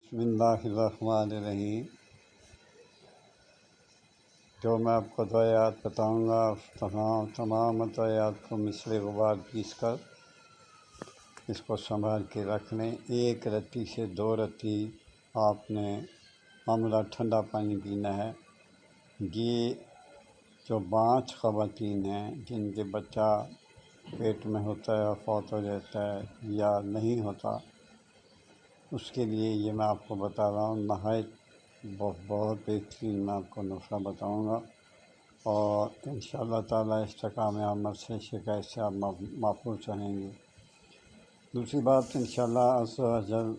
بسم اللہ الرحمن الرحیم۔ جو میں آپ کو دعایات بتاؤں گا تمام دعایات کو مثل غبار پیس کر اس کو سنبھال کے رکھ لیں۔ 1 رتی سے 2 رتی آپ نے معمولا ٹھنڈا پانی پینا ہے۔ یہ جو 5 خواتین ہیں جن کے بچہ پیٹ میں ہوتا ہے اور فوت ہو جاتا ہے یا نہیں ہوتا، اس کے لیے یہ میں آپ کو بتا رہا ہوں۔ نہایت بہت بہترین میں آپ کو نسخہ بتاؤں گا، اور انشاءاللہ تعالیٰ اس تکام عمل سے شکایت سے آپ محفوظ رہیں گے۔ دوسری بات، انشاءاللہ عز و جل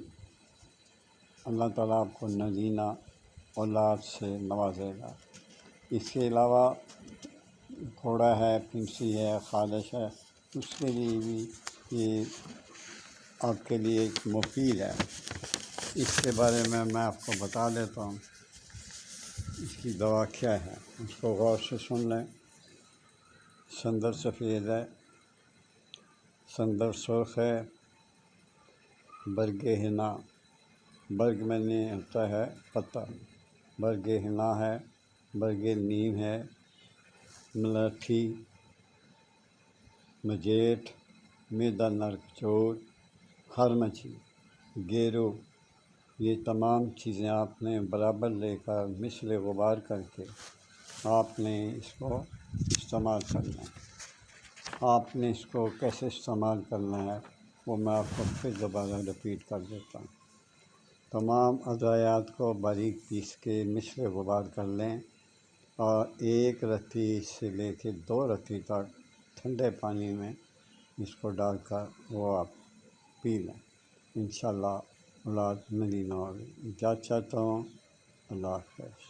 اللہ تعالیٰ آپ کو نگینہ اولاد سے نوازے گا۔ اس کے علاوہ گھوڑا ہے، پنسی ہے، خالش ہے، اس کے لیے بھی یہ آپ کے لیے ایک مفید ہے۔ اس کے بارے میں آپ کو بتا دیتا ہوں اس کی دوا کیا ہے، اس کو غور سے سن لیں۔ سندر سفید ہے، سندر سرخ ہے، برگ ہنا، برگ میں نہیں ہوتا ہے پتا، برگ ہنا ہے، برگ نیم ہے، ملٹھی، مجیٹ، میدا نرک چور، ہرمچی، گیرو، یہ تمام چیزیں آپ نے برابر لے کر مثل غبار کر کے آپ نے اس کو استعمال کرنا ہے۔ آپ نے اس کو کیسے استعمال کرنا ہے وہ میں آپ کو پھر دوبارہ رپیٹ کر دیتا ہوں۔ تمام ادویات کو باریک پیس کے مثل غبار کر لیں، اور 1 رتی سے لے کے 2 رتی تک ٹھنڈے پانی میں اس کو ڈال کر وہ آپ پی لیں۔ انشاءاللہ اولاد نگینہ ہوگی۔ اجازت چاہتا ہوں۔ اللہ حافظ۔